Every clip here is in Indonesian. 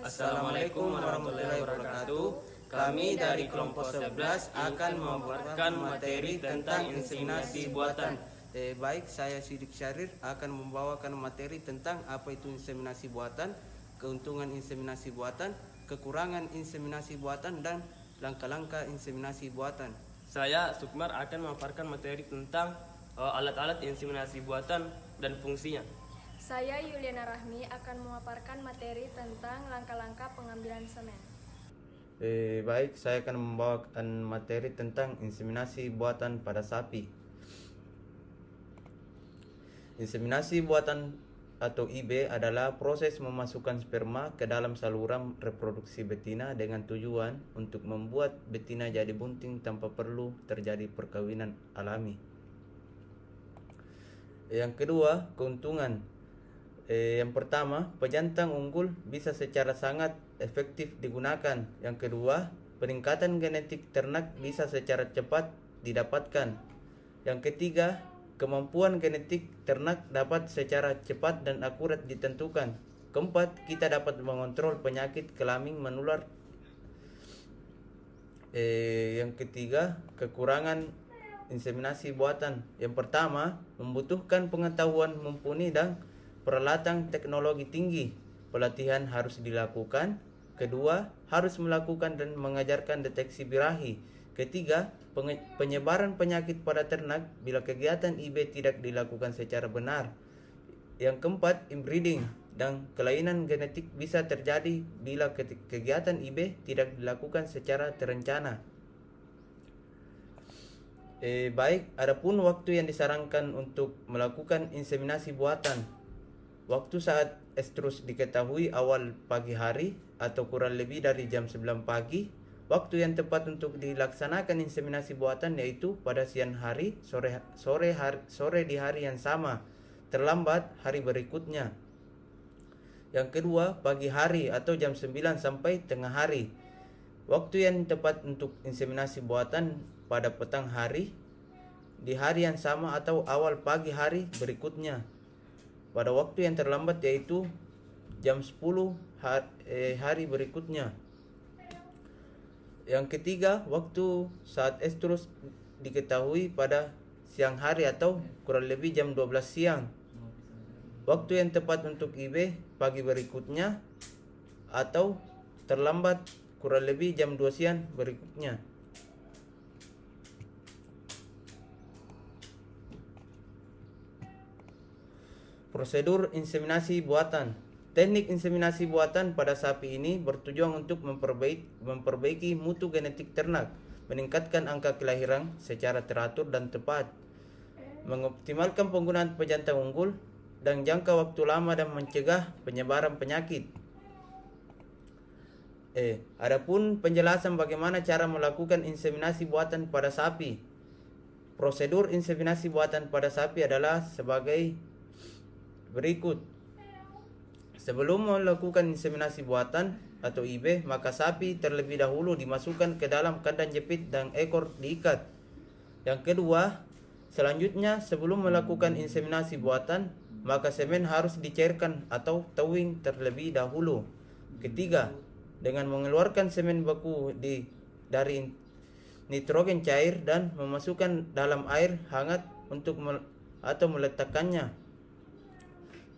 Assalamualaikum warahmatullahi wabarakatuh. Kami dari kelompok 11 akan membuatkan materi tentang inseminasi buatan. Baik, saya Sidik Syahrir akan membawakan materi tentang apa itu inseminasi buatan, keuntungan inseminasi buatan, kekurangan inseminasi buatan, dan langkah-langkah inseminasi buatan. Saya Sukmar akan memaparkan materi tentang alat-alat inseminasi buatan dan fungsinya. Saya Yuliana Rahmi akan memaparkan materi tentang langkah-langkah pengambilan semen. Baik, saya akan membawakan materi tentang inseminasi buatan pada sapi. Inseminasi buatan atau IB adalah proses memasukkan sperma ke dalam saluran reproduksi betina dengan tujuan untuk membuat betina jadi bunting tanpa perlu terjadi perkawinan alami. Yang kedua, keuntungan. Yang pertama, pejantan unggul bisa secara sangat efektif digunakan. Yang kedua, peningkatan genetik ternak bisa secara cepat didapatkan. Yang ketiga, kemampuan genetik ternak dapat secara cepat dan akurat ditentukan. Keempat, kita dapat mengontrol penyakit kelamin menular. Yang ketiga, kekurangan inseminasi buatan. Yang pertama, membutuhkan pengetahuan mumpuni dan peralatan teknologi tinggi. Pelatihan harus dilakukan. Kedua, harus melakukan dan mengajarkan deteksi birahi. Ketiga, penyebaran penyakit pada ternak bila kegiatan IB tidak dilakukan secara benar. Yang keempat, inbreeding dan kelainan genetik bisa terjadi bila kegiatan IB tidak dilakukan secara terencana. Baik, adapun waktu yang disarankan untuk melakukan inseminasi buatan. Waktu saat estrus diketahui awal pagi hari atau kurang lebih dari jam 9 pagi. Waktu yang tepat untuk dilaksanakan inseminasi buatan yaitu pada siang hari, sore di hari yang sama, terlambat hari berikutnya. Yang kedua, pagi hari atau jam 9 sampai tengah hari. Waktu yang tepat untuk inseminasi buatan pada petang hari, di hari yang sama atau awal pagi hari berikutnya. Pada waktu yang terlambat yaitu jam 10 hari berikutnya. Yang ketiga, waktu saat estrus diketahui pada siang hari atau kurang lebih jam 12 siang. Waktu yang tepat untuk IB pagi berikutnya atau terlambat kurang lebih jam 2 siang berikutnya. Prosedur inseminasi buatan. Teknik inseminasi buatan pada sapi ini bertujuan untuk memperbaiki mutu genetik ternak, meningkatkan angka kelahiran secara teratur dan tepat, mengoptimalkan penggunaan pejantan unggul, dan jangka waktu lama dan mencegah penyebaran penyakit. Adapun penjelasan bagaimana cara melakukan inseminasi buatan pada sapi. Prosedur inseminasi buatan pada sapi adalah sebagai berikut. Sebelum melakukan inseminasi buatan atau IB, maka sapi terlebih dahulu dimasukkan ke dalam kandang jepit dan ekor diikat. Yang kedua, selanjutnya sebelum melakukan inseminasi buatan, maka semen harus dicairkan atau towing terlebih dahulu. Ketiga, dengan mengeluarkan semen beku dari nitrogen cair dan memasukkan dalam air hangat untuk meletakkannya.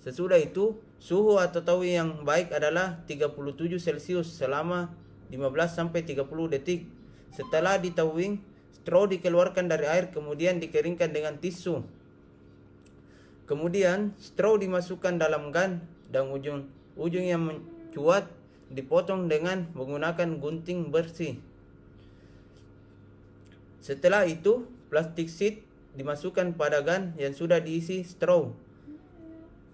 Sesudah itu, suhu atau towing yang baik adalah 37 Celcius selama 15-30 detik. Setelah ditowing, straw dikeluarkan dari air kemudian dikeringkan dengan tisu. Kemudian, straw dimasukkan dalam gun dan ujung yang mencuat dipotong dengan menggunakan gunting bersih. Setelah itu, plastik sheet dimasukkan pada gun yang sudah diisi straw.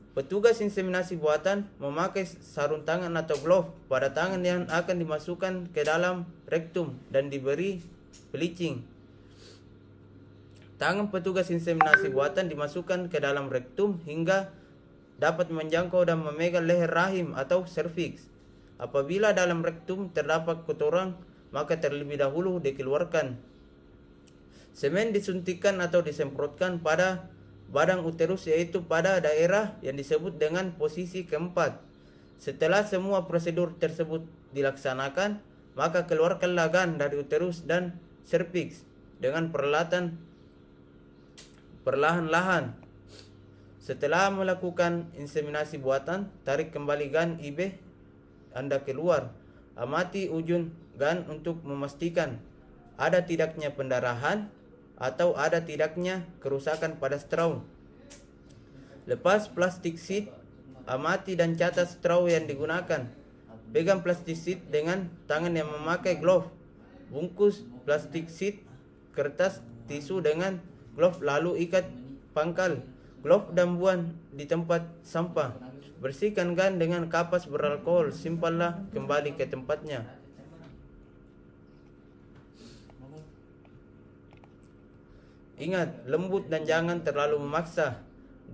Petugas inseminasi buatan memakai sarung tangan atau glove pada tangan yang akan dimasukkan ke dalam rektum dan diberi bleaching. Tangan petugas inseminasi buatan dimasukkan ke dalam rektum hingga dapat menjangkau dan memegang leher rahim atau serviks. Apabila dalam rektum terdapat kotoran, maka terlebih dahulu dikeluarkan. Semen disuntikkan atau disemprotkan pada badan uterus yaitu pada daerah yang disebut dengan posisi keempat. Setelah semua prosedur tersebut dilaksanakan, maka keluarkanlah gan dari uterus dan serviks dengan peralatan perlahan-lahan. Setelah melakukan inseminasi buatan, tarik kembali gan IB Anda keluar. Amati ujung gan untuk memastikan ada tidaknya pendarahan atau ada tidaknya kerusakan pada straum. Lepas plastik sheet, amati dan catat straw yang digunakan. Pegang plastik sheet dengan tangan yang memakai glove. Bungkus plastik sheet kertas tisu dengan glove lalu ikat pangkal glove dan buang di tempat sampah. Bersihkan gan dengan kapas beralkohol, simpanlah kembali ke tempatnya. Ingat, lembut dan jangan terlalu memaksa.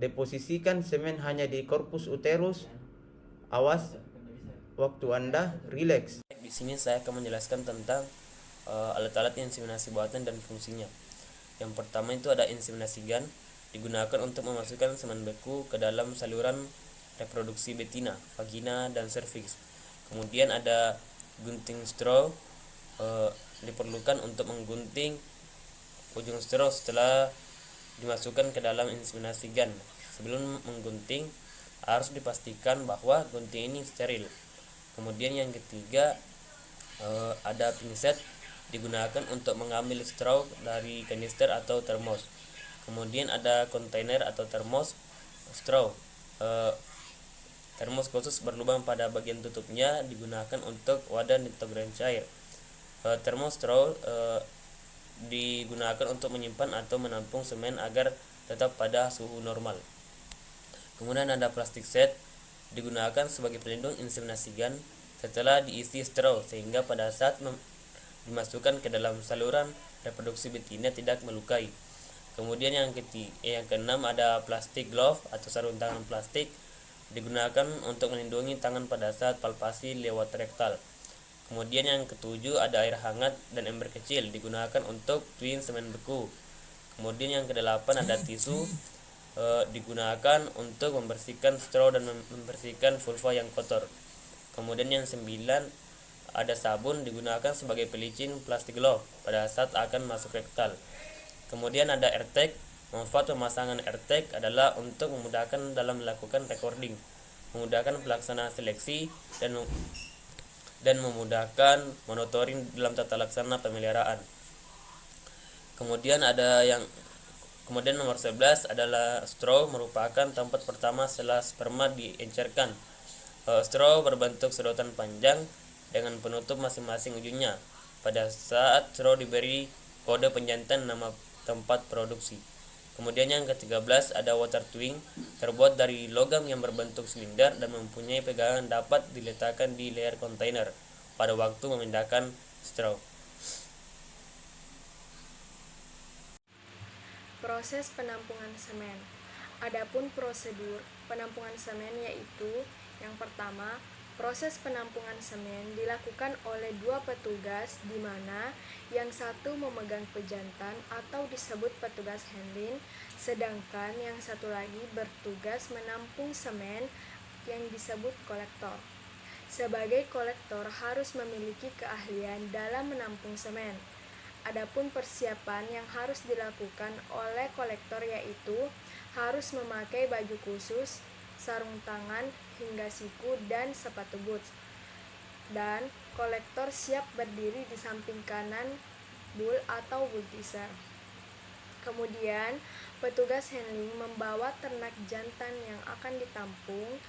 Deposisikan semen hanya di korpus uterus. Awas waktu Anda rileks. Di sini saya akan menjelaskan tentang alat-alat inseminasi buatan dan fungsinya. Yang pertama itu ada inseminasi GAN, digunakan untuk memasukkan semen beku ke dalam saluran reproduksi betina, vagina, dan serviks. Kemudian ada gunting straw, diperlukan untuk menggunting ujung straw setelah dimasukkan ke dalam inseminasi GAN. Sebelum menggunting harus dipastikan bahwa gunting ini steril. Kemudian yang ketiga ada pinset, digunakan untuk mengambil straw dari kanister atau termos. Kemudian ada kontainer atau termos straw. Termos khusus berlubang pada bagian tutupnya digunakan untuk wadah nitrogen cair. Termos straw digunakan untuk menyimpan atau menampung semen agar tetap pada suhu normal. Kemudian ada plastik set, digunakan sebagai pelindung inseminasi GAN setelah diisi straw sehingga pada saat dimasukkan ke dalam saluran reproduksi betina tidak melukai. Kemudian yang keenam ada plastik glove atau sarung tangan plastik, digunakan untuk melindungi tangan pada saat palpasi lewat rektal. Kemudian yang ketujuh ada air hangat dan ember kecil, digunakan untuk twin semen beku. Kemudian yang kedelapan ada tisu, digunakan untuk membersihkan straw dan membersihkan vulva yang kotor. Kemudian yang 9 ada sabun, digunakan sebagai pelicin plastik glove pada saat akan masuk rektal. Kemudian ada AirTag. Manfaat pemasangan AirTag adalah untuk memudahkan dalam melakukan recording, memudahkan pelaksanaan seleksi, dan memudahkan monitoring dalam tata laksana pemeliharaan. Kemudian nomor 11 adalah straw, merupakan tempat pertama setelah sperma diencerkan. Straw berbentuk sedotan panjang dengan penutup masing-masing ujungnya. Pada saat straw diberi kode penjantan nama tempat produksi. Kemudian yang ke-13 ada water twing, terbuat dari logam yang berbentuk silinder dan mempunyai pegangan dapat diletakkan di leher kontainer pada waktu memindahkan straw. Proses penampungan semen. Adapun prosedur penampungan semen yaitu yang pertama, proses penampungan semen dilakukan oleh dua petugas di mana yang satu memegang pejantan atau disebut petugas handling, sedangkan yang satu lagi bertugas menampung semen yang disebut kolektor. Sebagai kolektor harus memiliki keahlian dalam menampung semen. Adapun persiapan yang harus dilakukan oleh kolektor yaitu harus memakai baju khusus, sarung tangan, hingga siku dan sepatu boots. Dan kolektor siap berdiri di samping kanan bull atau bull teaser. Kemudian petugas handling membawa ternak jantan yang akan ditampung.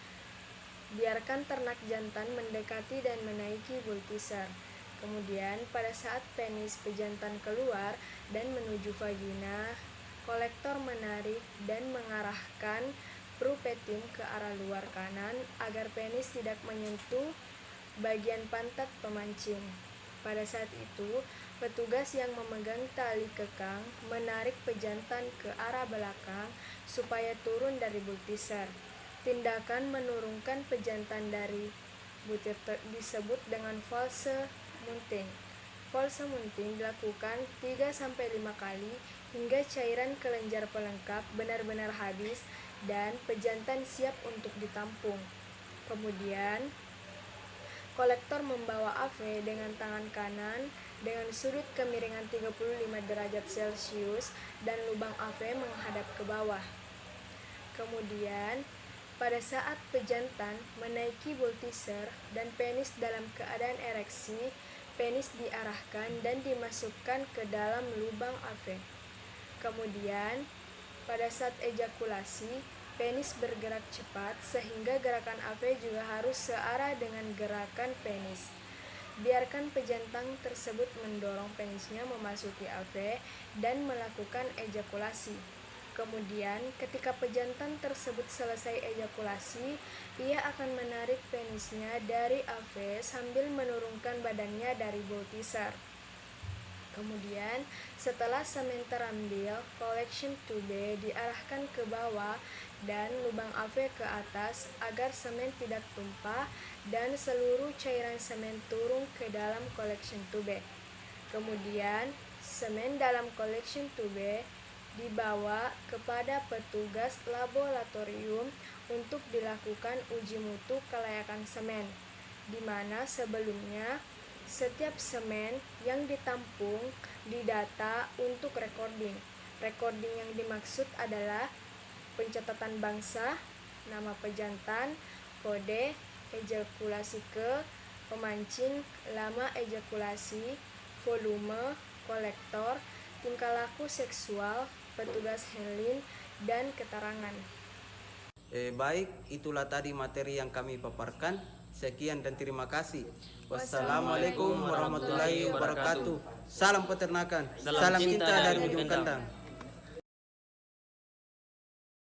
Biarkan ternak jantan mendekati dan menaiki bull teaser. Kemudian pada saat penis pejantan keluar dan menuju vagina, kolektor menarik dan mengarahkan prupetium ke arah luar kanan agar penis tidak menyentuh bagian pantat pemancing. Pada saat itu, petugas yang memegang tali kekang menarik pejantan ke arah belakang supaya turun dari bull teaser. Tindakan menurunkan pejantan dari butir disebut dengan false mounting. False mounting dilakukan 3-5 kali hingga cairan kelenjar pelengkap benar-benar habis dan pejantan siap untuk ditampung. Kemudian, kolektor membawa AV dengan tangan kanan dengan sudut kemiringan 35 derajat Celcius dan lubang AV menghadap ke bawah. Kemudian, pada saat pejantan menaiki voltiser dan penis dalam keadaan ereksi, penis diarahkan dan dimasukkan ke dalam lubang AV. Kemudian, pada saat ejakulasi, penis bergerak cepat sehingga gerakan AV juga harus searah dengan gerakan penis. Biarkan pejantan tersebut mendorong penisnya memasuki AV dan melakukan ejakulasi. Kemudian, ketika pejantan tersebut selesai ejakulasi, ia akan menarik penisnya dari AV sambil menurunkan badannya dari voltiser. Kemudian, setelah semen terambil, collection tube diarahkan ke bawah dan lubang AV ke atas agar semen tidak tumpah dan seluruh cairan semen turun ke dalam collection tube. Kemudian, semen dalam collection tube dibawa kepada petugas laboratorium untuk dilakukan uji mutu kelayakan semen, di mana sebelumnya setiap semen yang ditampung didata untuk recording. Recording yang dimaksud adalah pencatatan bangsa, nama pejantan, kode ejakulasi ke pemancing, lama ejakulasi, volume, kolektor, tingkah laku seksual, petugas handling, dan keterangan. Baik, itulah tadi materi yang kami paparkan. Sekian dan terima kasih. Wassalamualaikum warahmatullahi wabarakatuh. Salam peternakan. Salam cinta dari ujung kandang.